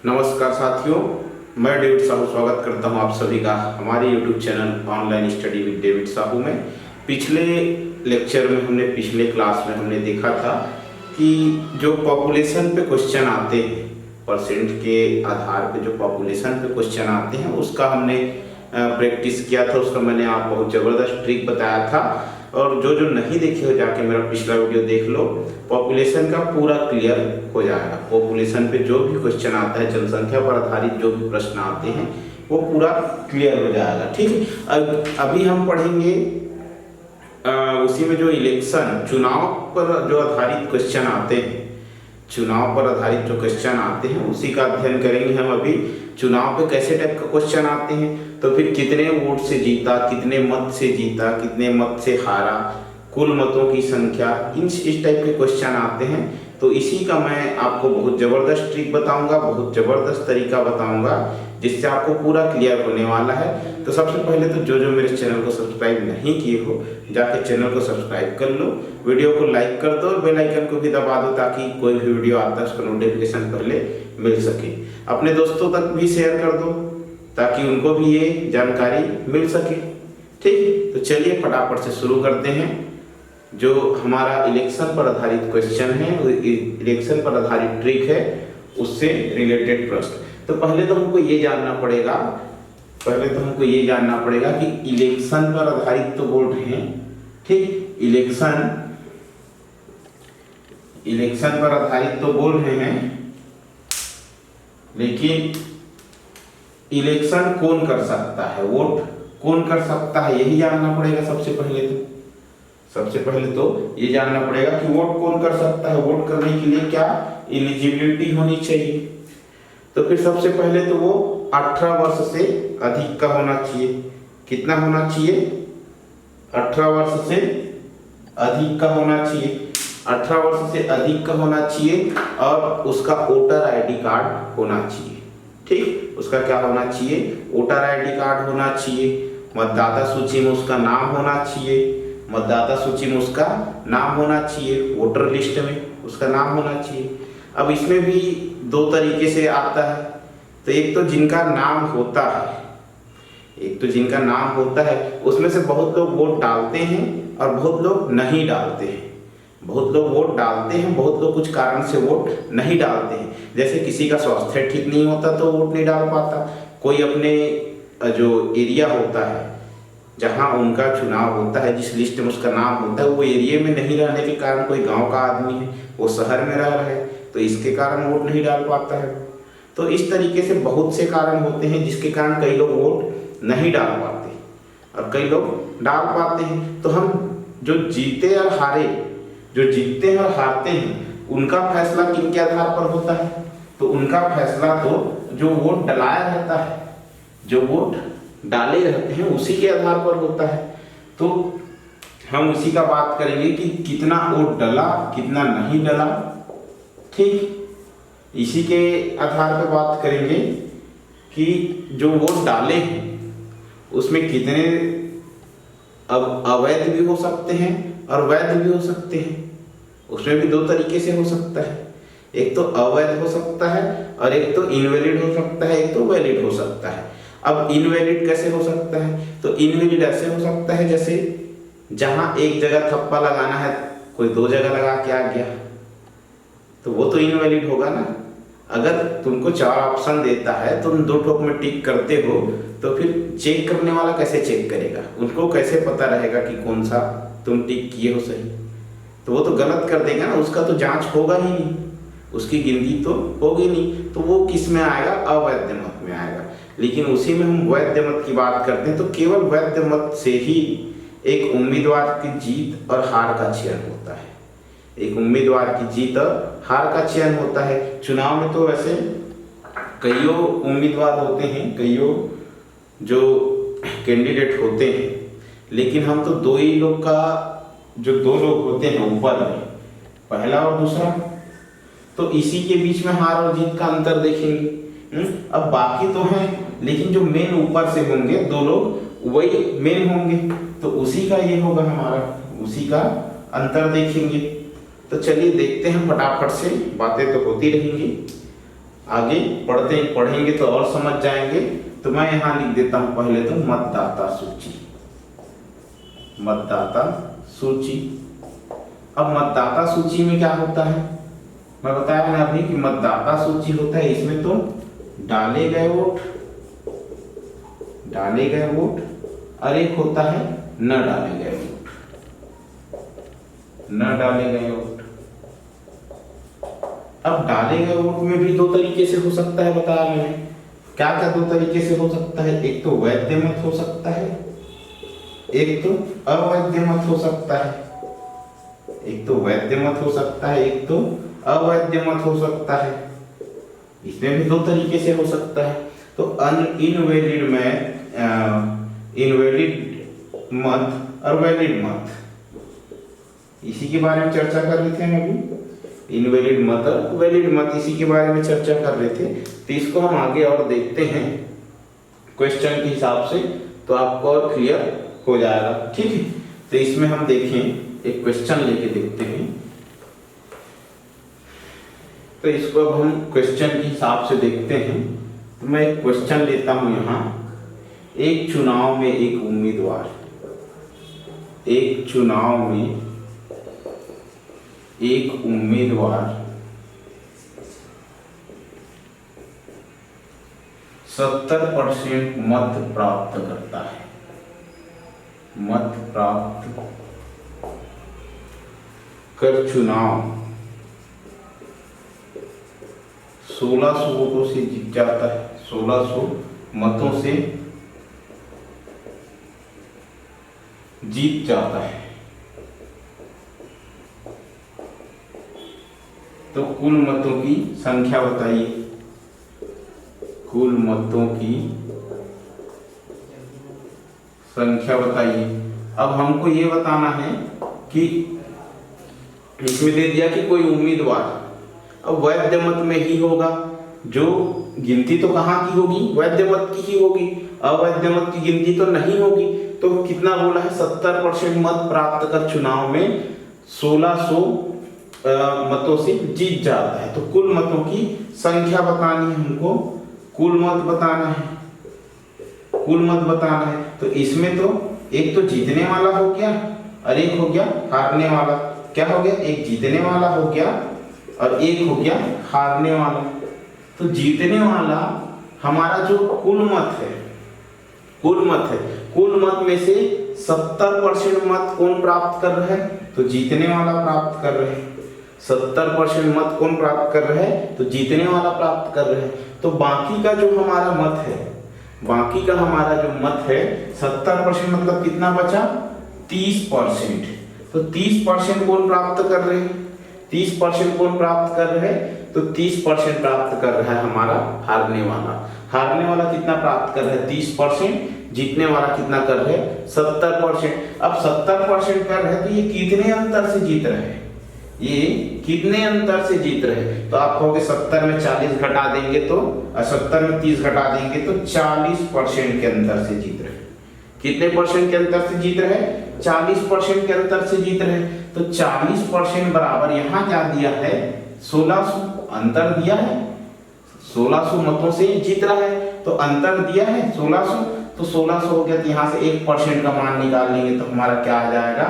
नमस्कार साथियों, मैं डेविड साहू स्वागत करता हूं आप सभी का हमारे YouTube channel online study with David Sahu में। पिछले लेक्चर में पिछले क्लास में हमने देखा था कि जो पॉपुलेशन पे क्वेश्चन आते हैं, परसेंट के आधार पे जो पॉपुलेशन पे क्वेश्चन आते हैं उसका हमने प्रैक्टिस किया था। उसका मैंने आप बहुत ज़बरदस्त ट्रिक बताया था, और जो नहीं देखे हो जाके मेरा पिछला वीडियो देख लो। पॉपुलेशन का पूरा क्लियर हो जाएगा। पॉपुलेशन पे जो भी क्वेश्चन आता है, जनसंख्या पर आधारित जो भी प्रश्न आते हैं वो पूरा क्लियर हो जाएगा। ठीक है, अभी हम पढ़ेंगे उसी में जो इलेक्शन चुनाव पर जो आधारित क्वेश्चन आते हैं, चुनाव पर आधारित जो क्वेश्चन आते हैं उसी का अध्ययन करेंगे हम। अभी चुनाव पे कैसे टाइप का क्वेश्चन आते हैं, तो फिर कितने वोट से जीता, कितने मत से जीता, कितने मत से हारा, कुल मतों की संख्या, इस टाइप के क्वेश्चन आते हैं। तो इसी का मैं आपको बहुत ज़बरदस्त ट्रिक बताऊंगा, बहुत ज़बरदस्त तरीका बताऊंगा जिससे आपको पूरा क्लियर होने वाला है। तो सबसे पहले तो जो मेरे चैनल को सब्सक्राइब नहीं किए हो जाके चैनल को सब्सक्राइब कर लो, वीडियो को लाइक कर दो और बेल आइकन को भी दबा दो ताकि कोई भी वीडियो आता है उसका नोटिफिकेशन पहले मिल सके। अपने दोस्तों तक भी शेयर कर दो ताकि उनको भी ये जानकारी मिल सके। ठीक, तो चलिए फटाफट से शुरू करते हैं। जो हमारा इलेक्शन पर आधारित क्वेश्चन है, इलेक्शन पर आधारित ट्रिक है, उससे रिलेटेड प्रश्न। तो पहले तो हमको ये जानना पड़ेगा कि इलेक्शन पर आधारित तो बोल रहे हैं। ठीक, इलेक्शन पर आधारित तो बोल रहे हैं, लेकिन इलेक्शन कौन कर सकता है, वोट कौन कर सकता है, यही जानना पड़ेगा। सबसे पहले तो ये जानना पड़ेगा कि वोट कौन कर सकता है। वोट करने के लिए क्या एलिजिबिलिटी होनी चाहिए। तो फिर सबसे पहले तो वो 18 वर्ष से अधिक का होना चाहिए। कितना होना चाहिए? 18 वर्ष से अधिक का होना चाहिए। 18 वर्ष से अधिक का होना चाहिए और उसका वोटर आईडी कार्ड होना चाहिए। ठीक, उसका क्या होना चाहिए? वोटर आईडी कार्ड होना चाहिए। मतदाता सूची में उसका नाम होना चाहिए। मतदाता सूची में उसका नाम होना चाहिए। वोटर लिस्ट में उसका नाम होना चाहिए। अब इसमें भी दो तरीके से आता है। तो एक तो जिनका नाम होता है, उसमें से बहुत लोग वोट डालते हैं और बहुत लोग नहीं डालते हैं। बहुत लोग वोट डालते हैं, बहुत लोग कुछ कारण से वोट नहीं डालते हैं। जैसे किसी का स्वास्थ्य ठीक नहीं होता तो वोट नहीं डाल पाता। कोई अपने जो एरिया होता है जहां उनका चुनाव होता है, जिस लिस्ट में उसका नाम होता है, वो एरिया में नहीं रहने के कारण, कोई गांव का आदमी है वो शहर में रह रहा है तो इसके कारण वोट नहीं डाल पाता है। तो इस तरीके से बहुत से कारण होते हैं जिसके कारण कई लोग वोट नहीं डाल पाते और कई लोग डाल पाते हैं। तो हम जो जीते और हारते हैं उनका फैसला किन के आधार पर होता है? तो उनका फैसला तो जो वोट डलाया रहता है, जो वोट डाले रहते हैं उसी के आधार पर होता है। तो हम उसी का बात करेंगे कि कितना वोट डला, कितना नहीं डला। ठीक, इसी के आधार पर बात करेंगे कि जो वोट डाले हैं उसमें कितने अब अवैध भी हो सकते हैं और वैध भी हो सकते हैं। उसमें भी दो तरीके से हो सकता है, एक तो अवैध हो सकता है और एक तो इनवैलिड हो सकता है, एक तो वैलिड हो सकता है। अब इनवैलिड कैसे हो सकता है? तो इनवैलिड ऐसे हो सकता है जैसे जहां एक जगह थप्पा लगाना है कोई दो जगह लगा के आ गया, तो वो तो इनवैलिड होगा ना। अगर तुमको 4 ऑप्शन देता है, तुम 2 ठोक में टिक करते हो, तो फिर चेक करने वाला कैसे चेक करेगा? उनको कैसे पता रहेगा कि कौन सा तुम टिक किए हो सही? तो वो तो गलत कर देगा ना, उसका तो जांच होगा ही नहीं, उसकी गिनती तो होगी नहीं। तो वो किस में आएगा? अवैध मत में आएगा। लेकिन उसी में हम वैध मत की बात करते हैं तो केवल वैध मत से ही एक उम्मीदवार की जीत और हार का चयन होता है। एक उम्मीदवार की जीत और हार का चयन होता है। चुनाव में तो वैसे कईयों उम्मीदवार होते हैं, कईयों जो कैंडिडेट होते हैं, लेकिन हम तो दो लोग होते हैं ऊपर में, पहला और दूसरा। तो इसी के बीच में हार और जीत का अंतर देखेंगे। अब बाकी तो हैं, लेकिन जो मेन ऊपर से होंगे 2 लोग वही मेन होंगे, तो उसी का ये होगा हमारा, उसी का अंतर देखेंगे। तो चलिए देखते हैं फटाफट से, बातें तो होती रहेंगी। आगे पढ़ेंगे तो और समझ जाएंगे। तो मैं यहाँ लिख देता हूँ पहले तो मतदाता सूची। मतदाता सूची। अब मतदाता सूची में क्या होता है, मैं बताया मैंने अभी कि मतदाता सूची होता है, इसमें तो डाले गए वोट और एक होता है न डाले गए वोट। अब डाले गए वोट में भी दो तरीके से हो सकता है, बताया मैंने। क्या क्या दो तरीके से हो सकता है, एक तो वैध मत हो सकता है, एक तो अवैध मत हो सकता है। एक तो वैध मत हो सकता है, एक तो अवैध मत हो सकता है। इसमें भी दो तरीके से हो सकता है। तो इनवैलिड मत और वैलिड मत, इसी के बारे में चर्चा कर रहे थे हम अभी। इनवैलिड मत और वैलिड मत, इसी के बारे में चर्चा कर रहे थे। तो इसको हम आगे और देखते हैं क्वेश्चन के हिसाब से, तो आपको और क्लियर हो जाएगा। ठीक है, तो इसमें हम देखें, एक क्वेश्चन लेके देखते हैं। तो इसको अब हम क्वेश्चन के हिसाब से देखते हैं। तो मैं एक क्वेश्चन लेता हूं यहाँ। एक चुनाव में एक उम्मीदवार सत्तर 70% मत प्राप्त करता है। मत प्राप्त कर चुनाव 1600 वोटों से जीत जाता है। 1600 मतों से जीत जाता है। तो कुल मतों की संख्या बताइए। कुल मतों की संख्या बताइए। अब हमको ये बताना है कि इसमें दे दिया कि कोई उम्मीदवार, अब वैध मत में ही होगा, जो गिनती तो कहाँ की होगी, वैध मत की ही होगी, अवैध मत की गिनती तो नहीं होगी। तो कितना बोला है, 70% मत प्राप्त कर चुनाव में 1600 मतों से जीत जाता है। तो कुल मतों की संख्या बतानी है हमको, कुल मत बताना है। तो इसमें तो एक तो जीतने वाला हो गया और एक हो गया हारने वाला। क्या हो गया, एक जीतने वाला हो गया और एक हो गया हारने वाला। तो जीतने वाला हमारा जो कुल मत है, कुल मत में से 70% मत कौन प्राप्त कर रहा है, तो जीतने वाला प्राप्त कर रहे हैं। 70% मत कौन प्राप्त कर रहे हैं, तो जीतने वाला प्राप्त कर रहे हैं। तो बाकी का जो हमारा मत है, 70% मतलब कितना बचा, 30%। तो 30% कौन प्राप्त कर रहे हैं, 30% कौन प्राप्त कर रहे हैं, तो 30% प्राप्त कर रहा है हमारा हारने वाला कितना प्राप्त कर रहा है, 30%। जीतने वाला कितना कर रहे हैं, 70%। अब 70% कर रहे हैं, तो ये कितने अंतर से जीत रहे हैं, तो आप कहोगे 70 में 40 घटा देंगे तो 70 में 30 घटा देंगे तो 40% के अंतर से जीत रहे हैं। कितने परसेंट के अंतर से जीत रहे हैं, 40% के अंतर से जीत रहे हैं। तो 40% बराबर यहाँ क्या दिया है, 1600 अंतर दिया है, 1600 मतों से जीत रहा है, तो अंतर दिया है 1600। तो 1600 हो गया, तो यहाँ से 1% का मान निकाल लेंगे तो हमारा क्या आ जाएगा,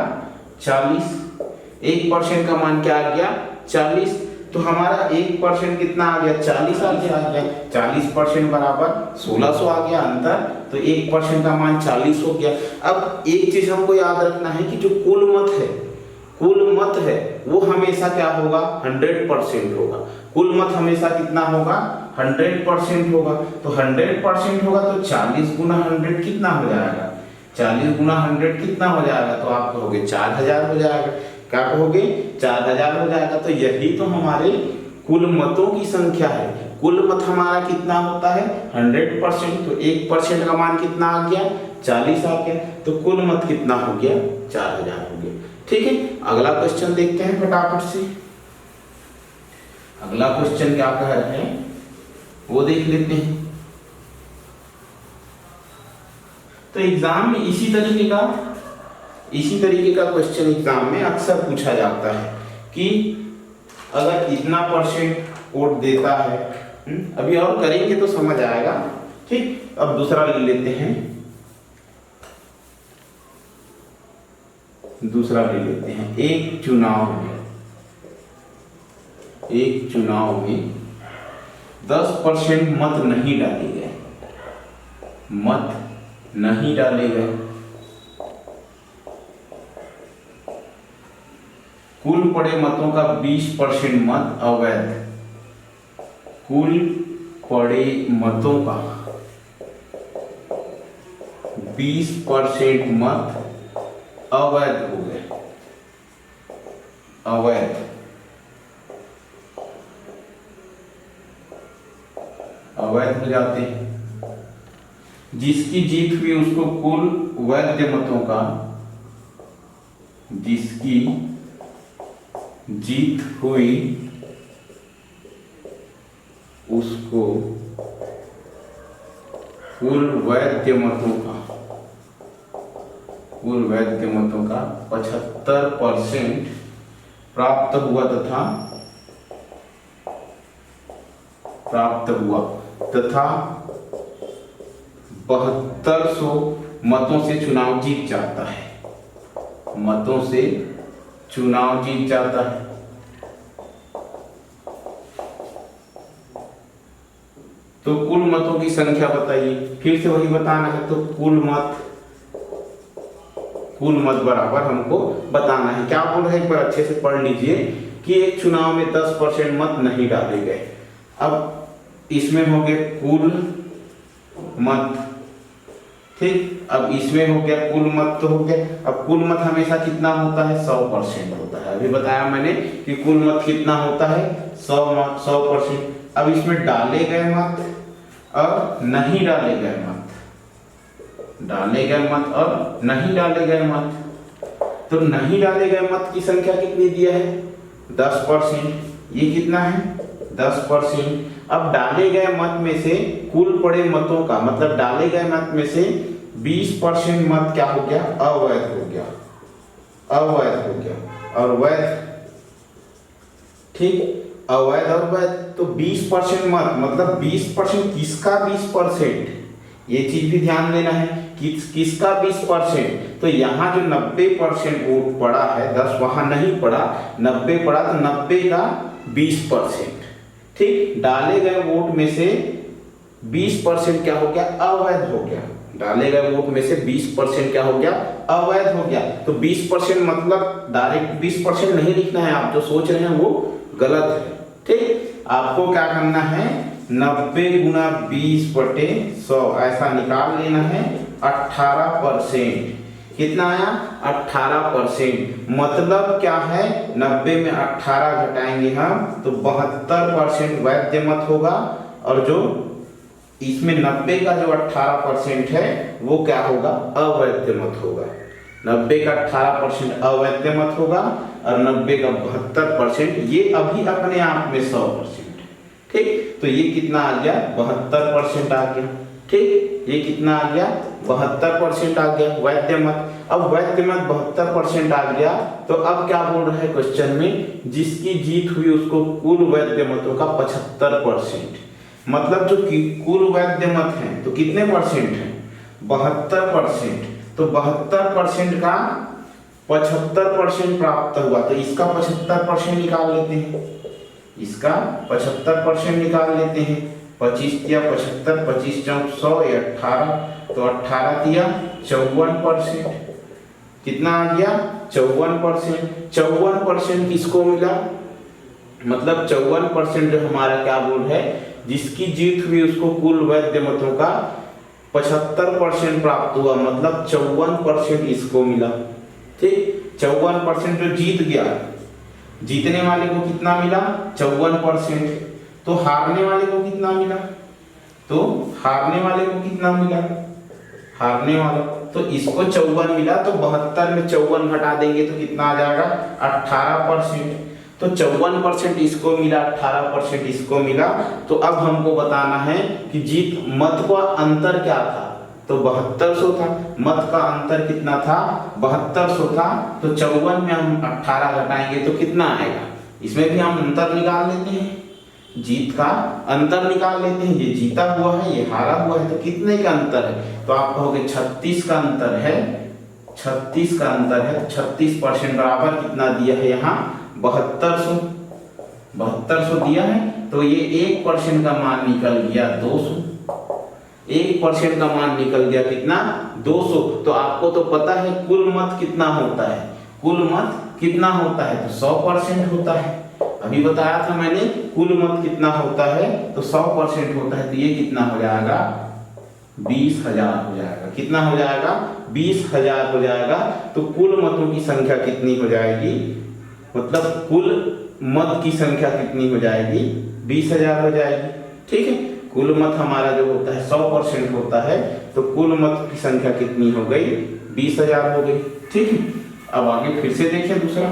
40। 1% का मान क्या आ गया, 40। तो हमारा 1% कितना आ गया, 40 आ गया। 40% बराबर 1600 आ गया अंतर, तो 1% का मान 40 हो गया। अब एक चीज हमको याद रखना है कि जो कुल मत है वो हमेशा क्या होगा, 100% होगा। कुल मत हमेशा कितना होगा, 100% होगा। तो 100% होगा तो 40 गुना 100 कितना हो जाएगा, 40 गुना 100 कितना हो जाएगा, तो आप कहोगे 4000 हो जाएगा। क्या कहोगे, 4000 हो जाएगा। तो यही तो हमारे कुल मतों की संख्या है। कुल मत हमारा कितना होता है, 100%। तो 1% का मान कितना आ गया, 40 आ गया। तो कुल मत कितना हो गया, 4000 हो गया। ठीक है, अगला क्वेश्चन देखते हैं फटाफट से। अगला क्वेश्चन क्या कह रहे हैं वो देख लेते हैं। तो एग्जाम में इसी तरीके का क्वेश्चन एग्जाम में अक्सर पूछा जाता है कि अगर इतना % वोट देता है अभी और करेंगे तो समझ आएगा। ठीक, अब दूसरा ले लेते हैं, दूसरा ले लेते हैं। एक चुनाव में 10% मत नहीं डाले गए, कुल पड़े मतों का 20% मत अवैध, कुल पड़े मतों का 20% मत अवैध हो गए, अवैध हो जाते हैं। जिसकी जीत हुई उसको कुल वैध मतों का, जिसकी जीत हुई उसको कुल वैध मतों का 75% प्राप्त हुआ तथा 7200 मतों से चुनाव जीत जाता है, तो कुल मतों की संख्या बताइए। फिर से वही बताना है, तो कुल मत बराबर हमको बताना है। क्या बोल रहे हैं, एक बार अच्छे से पढ़ लीजिए कि एक चुनाव में 10% मत नहीं डाले गए। अब इसमें हो गए कुल मत, ठीक। अब इसमें हो गया कुल मत तो हो गया। अब कुल मत हमेशा कितना होता है, 100% होता है। अभी बताया मैंने कि कुल मत कितना होता है, 100%। अब इसमें डाले गए मत और नहीं डाले गए मत, और नहीं डाले गए मत, तो नहीं डाले गए मत की संख्या कितनी दिया है, 10%। ये कितना है, 10%। अब डाले गए मत में से कुल पड़े मतों का, मतलब डाले गए मत में से 20% मत क्या हो गया, अवैध हो गया, और वैध, ठीक। अवैध और वैध, तो 20% मत मतलब 20% किसका 20%, ये चीज भी ध्यान देना है, किसका 20%। तो यहाँ जो 90% वोट पड़ा है, 10 वहां नहीं पड़ा, 90 पड़ा, तो 90 का 20%, ठीक। डाले गए वोट में से 20% क्या हो गया, अवैध हो गया। डाले गए वोट में से 20% क्या हो गया, अवैध हो गया। तो 20% मतलब डायरेक्ट 20% नहीं लिखना है, आप जो सोच रहे हैं वो गलत है, ठीक। आपको क्या करना है, 90 गुना 20/100 ऐसा निकाल लेना है। 18% कितना आया, 18%। मतलब क्या है, 90 में 18 घटाएंगे हम तो 72% वैध मत होगा, और जो इसमें 90 का जो 18% है वो क्या होगा, अवैध मत होगा। 90 का 18% अवैध मत होगा और 90 का 72%, ये अभी अपने आप में 100%, ठीक। तो ये कितना आ गया, 72% आ गया, ठीक। ये कितना आ गया, 72% आ गया वैध मत। अब वैध मत 72% आ गया, तो अब क्या बोल रहा है क्वेश्चन में, जिसकी जीत हुई उसको कुल वैध मतों का 75%, मतलब जो कुल वैध मत हैं तो कितने परसेंट हैं, 72%। तो 72% का 75% प्राप्त हुआ, तो इसका 75% निकाल लेते हैं, इसका 75% निकाल लेते हैं। 25 दिया 75, 25 चौक 100, 18, तो 18 दिया 54%, कितना आ गया, 54%। 54% किसको मिला, मतलब 54% जो हमारा क्या बोल है, जिसकी जीत हुई उसको कुल वैध मतों का 75% प्राप्त हुआ, मतलब 54% इसको मिला, ठीक। 54% जो जीत गया, जीतने वाले को कितना मिला, 54%। तो हारने वाले को कितना मिला, तो हारने वाले को कितना मिला, हारने वाला, तो इसको 54 मिला, तो 72 में 54 घटा देंगे तो कितना आ जाएगा, 18%। तो 54% इसको मिला, 18% इसको मिला। तो अब हमको बताना है कि जीत मत का अंतर क्या था, तो 7200 था। मत का अंतर कितना था, 7200 था। तो 54 में हम 18 घटाएंगे तो कितना आएगा, इसमें भी हम अंतर निकाल लेते हैं। जीत का अंतर निकाल लेते हैं। ये जीता हुआ है, ये हारा हुआ है, तो कितने का अंतर है? तो आप कहोगे 36 का अंतर है, 36 का अंतर है। 36% बराबर कितना दिया है यहाँ? 7200 दिया है। तो ये 1% का मान निकल गया 200। 1% का मान निकल गया कितना? 200। तो आपको तो पता है कुल मत कितना होता है, कुल मत कितना होता है? तो 100% होता है। अभी बताया था मैंने कुल मत कितना होता है, तो 100% होता है। तो ये कितना हो जाएगा? 20,000 हो जाएगा। कितना हो जाएगा? 20,000 हो जाएगा। तो कुल मतों की संख्या कितनी हो जाएगी? मतलब कुल मत की संख्या कितनी हो जाएगी? 20,000 हो जाएगी। ठीक है, कुल मत हमारा जो होता है 100% होता है, तो कुल मत की संख्या कितनी हो गई? 20,000 हो गई। ठीक है, अब आगे फिर से देखें दूसरा,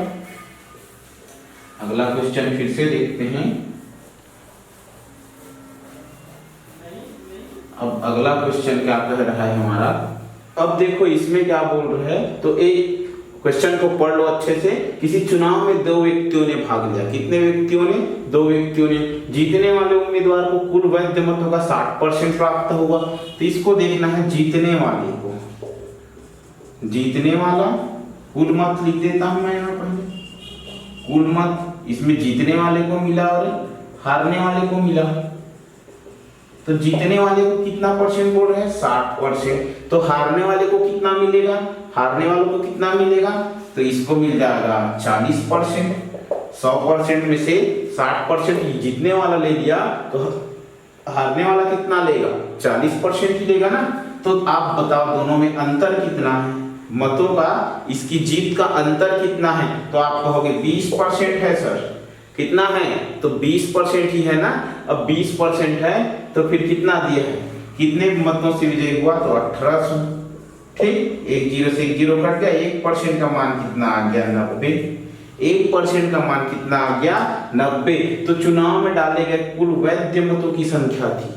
अगला क्वेश्चन फिर से देखते हैं। अब अगला क्वेश्चन क्या कह रहा है हमारा? अब देखो इसमें क्या बोल रहे हैं, तो एक क्वेश्चन को पढ़ लो अच्छे से। किसी चुनाव में 2 व्यक्तियों ने भाग लिया। कितने व्यक्तियों ने? 2 व्यक्तियों ने। जीतने वाले उम्मीदवार को कुल वैध मतों का 60% प्राप्त हुआ। तो इसको देखना है जीतने वाले को। जीतने वाला कुल मत लिख देता हूं मैं यहाँ पहले। कुल मत इसमें जीतने वाले को मिला और हारने वाले को मिला। तो जीतने वाले को कितना परसेंट बोल रहे हैं? 60%। तो हारने वाले को कितना मिलेगा? हारने वालों को कितना मिलेगा? तो इसको मिल जाएगा 40%। 100% में से 60% जीतने वाला ले लिया, तो हारने वाला कितना लेगा? 40% ही लेगा ना। तो आप बताओ दोनों में अंतर कितना है मतों का? इसकी जीत का अंतर कितना है? तो आप कहोगे 20% है सर। कितना है? तो 20% ही है ना। अब 20% है तो फिर कितना दिया है? कितने मतों से विजय हुआ? तो 1800। ठीक, 1 0 से 1 0 कट गया। 1% का मान कितना आ गया? 90। 1% का मान कितना आ गया? 90। तो चुनाव में डाले गए कुल वैध मतों की संख्या थी।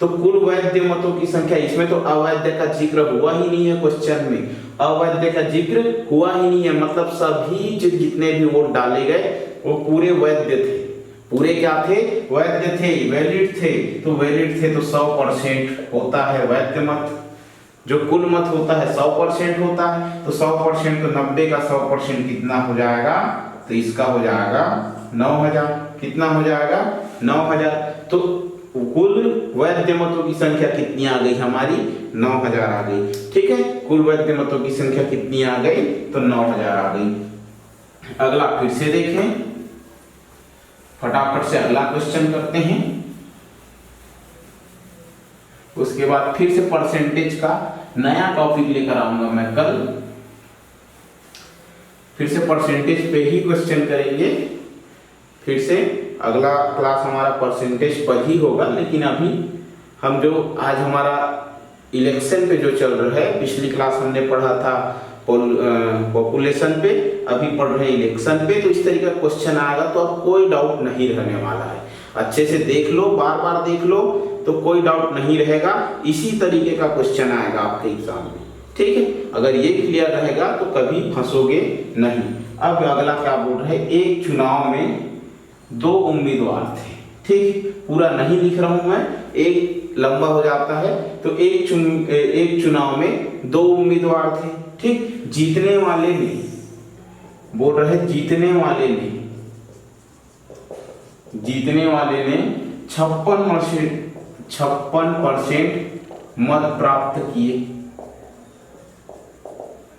तो कुल वैध मतों की संख्या, इसमें तो अवैध का जिक्र हुआ ही नहीं है क्वेश्चन में। अवैध का जिक्र हुआ ही नहीं है, मतलब सभी जितने भी वोट डाले गए वो पूरे वैध थे। पूरे क्या थे? वैध थे, वैलिड थे। तो वैलिड थे तो 100% होता है वैध मत। जो कुल मत होता है 100% होता है। तो 100% तो 90 का 100% कितना हो जाएगा? तो इसका हो जाएगा 9,000। कितना हो जाएगा? 9,000। तो कुल वैध मतों की संख्या कितनी आ गई हमारी? 9,000 आ गई। ठीक है, कुल वैध मतों की संख्या कितनी आ गई? तो 9,000 आ गई। अगला फिर से देखें, फटाफट से अगला क्वेश्चन करते हैं। उसके बाद फिर से परसेंटेज का नया टॉपिक लेकर आऊंगा मैं कल। फिर से परसेंटेज पे ही क्वेश्चन करेंगे। फिर से अगला क्लास हमारा परसेंटेज पर ही होगा। लेकिन अभी हम जो आज हमारा इलेक्शन पे जो चल रहा है, पिछली क्लास हमने पढ़ा था पॉपुलेशन पे, अभी पढ़ रहे हैं इलेक्शन पे। तो इस तरीके का क्वेश्चन आएगा तो अब कोई डाउट नहीं रहने वाला है। अच्छे से देख लो, बार बार देख लो, तो कोई डाउट नहीं रहेगा। इसी तरीके का क्वेश्चन आएगा आपके एग्जाम में। ठीक है, अगर ये क्लियर रहेगा तो कभी फंसोगे नहीं। अब अगला क्या बोल रहे हैं? एक चुनाव में 2 उम्मीदवार थे। ठीक, पूरा नहीं लिख रहा हूं मैं, एक लंबा हो जाता है। तो एक चुनाव में 2 उम्मीदवार थे। ठीक, जीतने वाले ने, बोल रहे जीतने वाले ने 56% मत प्राप्त किए।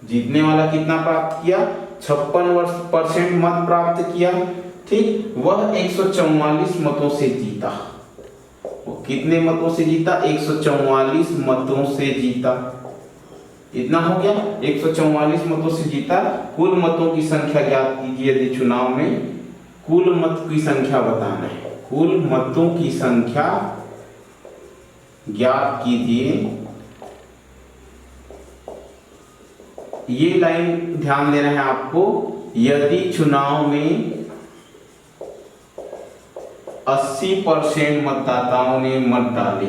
जीतने वाला कितना प्राप्त किया? 56% मत प्राप्त किया। ठीक, वह 144 मतों से जीता। वो कितने मतों से जीता? 144 मतों से जीता। इतना हो गया, 144 मतों से जीता। कुल मतों की संख्या ज्ञात कीजिए। यदि चुनाव में कुल मत की संख्या बताना है, कुल मतों की संख्या ज्ञात कीजिए। ये लाइन ध्यान देना है आपको। यदि चुनाव में 80% मतदाताओं ने मत डाले,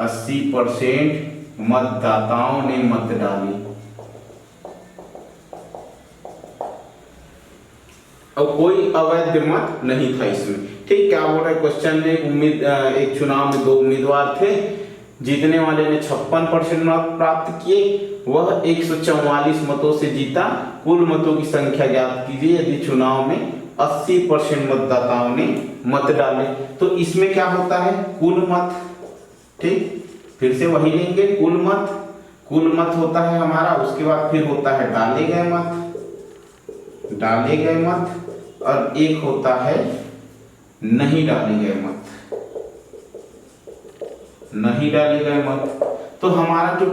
80% मतदाताओं ने मत डाले। और कोई अवैध मत नहीं था इसमें। ठीक, क्या बोल रहा है क्वेश्चन में, एक चुनाव में 2 उम्मीदवार थे, जीतने वाले ने 56% मत प्राप्त किए, वह 144 मतों से जीता। कुल मतों की संख्या ज्ञात कीजिए यदि चुनाव में 80% मतदाताओं ने मत डाले। तो इसमें क्या होता है, कुल मत। ठीक, फिर से वही लेंगे, कुल मत होता है हमारा, उसके बाद फिर होता है डाले गए मत, और एक होता है नहीं डाले गए मत। तो हमारा जो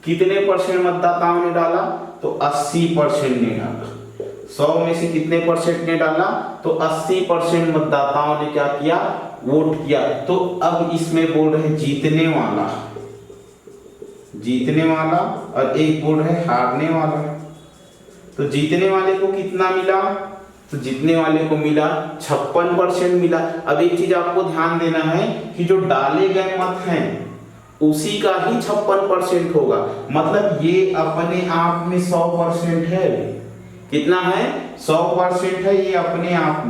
कितने % मतदाताओं ने डाला, तो 80% ने डाला। 100 में से कितने % ने डाला, तो 80% मतदाताओं ने क्या किया, वोट किया। तो अब इसमें बोल रहे जीतने वाला और एक बोल रहे हारने वाला। तो जीतने वाले को कितना मिला, तो जीतने वाले को मिला 56% मिला। अब एक चीज आपको ध्यान देना है कि जो डाले गए मत हैं उसी का ही 56% होगा, मतलब ये अपने आप में 100% है। कितना है, 100% है, ये अपने आप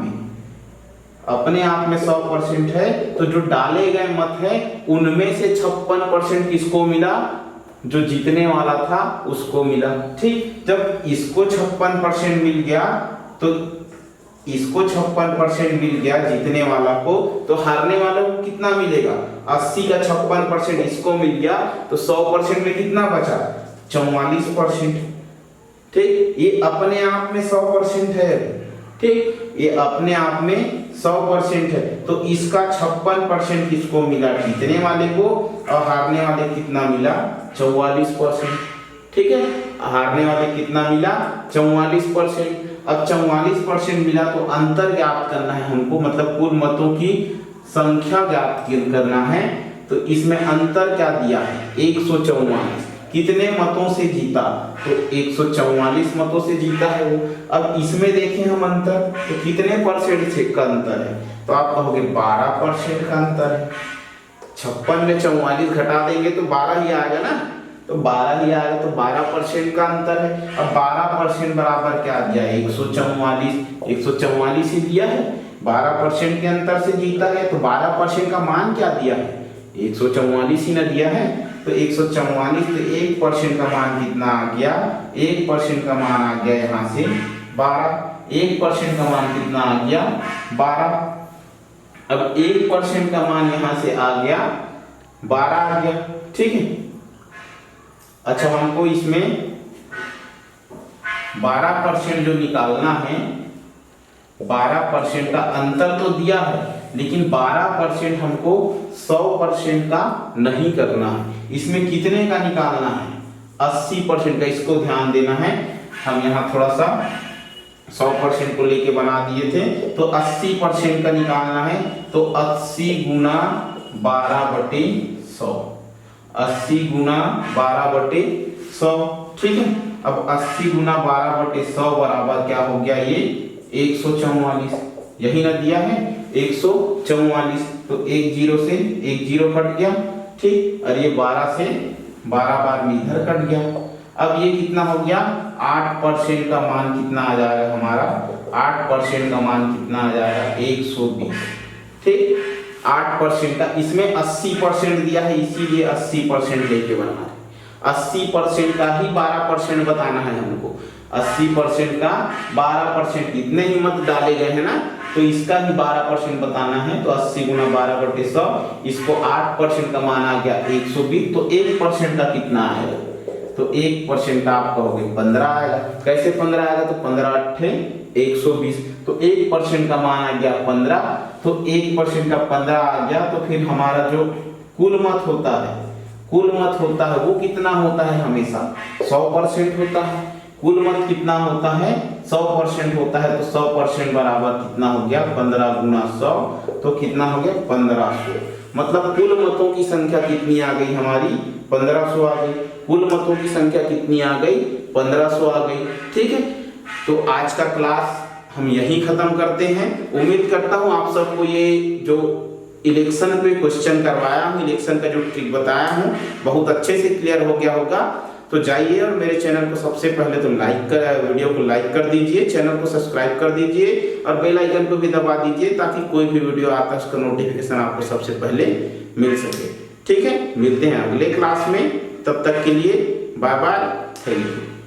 में 100% है। तो जो डाले गए मत है उनमें से 56% किसको मिला, जो जीतने वाला था उसको मिला। ठीक, जब इसको 56% मिल गया तो इसको 56% मिल गया जीतने वाला को, तो हारने वाले को कितना मिलेगा, 80 का 56% इसको मिल गया, तो 100% में कितना बचा, 44%। ठीक, ये अपने आप में 100% है। ठीक, ये अपने आप में 100% है। तो इसका 56% किसको मिला, जीतने वाले को, और हारने वाले कितना मिला, 44%। ठीक है, हारने वाले कितना मिला, 44%। अब 44% मिला तो अंतर ज्ञात करना है हमको, मतलब कुल मतों की संख्या ज्ञात करना है। तो इसमें अंतर क्या दिया है, 144। कितने मतों से जीता, तो 144 मतों से जीता है वो। अब इसमें देखें हम अंतर, तो कितने % से का अंतर है, तो आप कहोगे 12% का अंतर है। 56 में 44 घटा देंगे तो 12 ही आएगा ना, तो 12 ही आएगा, तो 12% का अंतर है। अब 12% बराबर क्या दिया, 144 ही दिया है। 12% के अंतर से जीता है, तो 12% का मान क्या दिया है, 144 ही ना दिया है। तो 144, तो 1% का मान कितना आ गया, 1% का मान आ गया यहाँ से 12। 1% का मान कितना आ गया, 12। अब 1% का मान यहाँ से आ गया 12 आ गया। ठीक है, अच्छा हमको इसमें 12% जो निकालना है, 12% का अंतर तो दिया है, लेकिन 12% हमको 100% का नहीं करना है। इसमें कितने का निकालना है, 80% का। इसको ध्यान देना है, हम यहाँ थोड़ा सा 100% को लेके बना दिए थे, तो 80% का निकालना है। तो 80 गुना 12/100, 80 गुना 12/100। ठीक है, अब 80 गुना 12/100 बराबर क्या हो गया, ये 144। यही ना दिया है 144, तो 1 0 से 1 0 कट गया। ठीक, और ये 12 से 12 बार में इधर कट गया। अब ये कितना हो गया, 8% का मान कितना आ जाएगा हमारा, 8% का मान कितना आ जाएगा, 120। ठीक, 8% का, इसमें 80% दिया है इसीलिए 80% लेके बना है। 80% का ही 12% बताना है हमको। 80% का 12%, इतने ही मत डाले गए हैं ना, तो इसका ही 12% बताना है। तो 80 गुना 12/100, इसको 8% का मान आ गया 120, तो 1% का कितना आएगा, तो 1% का आप कहोगे 15 आएगा। कैसे 15 आएगा, तो 15 8 120, तो 1% का मान आ गया 15। तो 1% का 15 आ गया, तो फिर हमारा जो कुल मत होता है वो कितना होता है, हमेशा 100% होता है। कुल मत कितना होता है, 100% होता है। तो 100% बराबर कितना हो गया, 15 गुना 100, तो कितना हो गया 1500। मतलब कुल मतों की संख्या कितनी आ गई हमारी, 1500 आ गई। कुल मतों की संख्या कितनी आ गई, 1500 आ गई। ठीक है, तो आज का क्लास हम यहीं खत्म करते हैं। उम्मीद करता हूँ आप सबको ये जो इलेक्शन पे क्वेश्चन करवाया हूँ, इलेक्शन का जो ट्रिक बताया हूँ, बहुत अच्छे से क्लियर हो गया होगा। तो जाइए और मेरे चैनल को सबसे पहले तो वीडियो को लाइक कर दीजिए, चैनल को सब्सक्राइब कर दीजिए और बेल आइकन को भी दबा दीजिए ताकि कोई भी वीडियो आता है उसका नोटिफिकेशन आपको सबसे पहले मिल सके। ठीक है, मिलते हैं अगले क्लास में, तब तक के लिए बाय बाय, थैंक यू।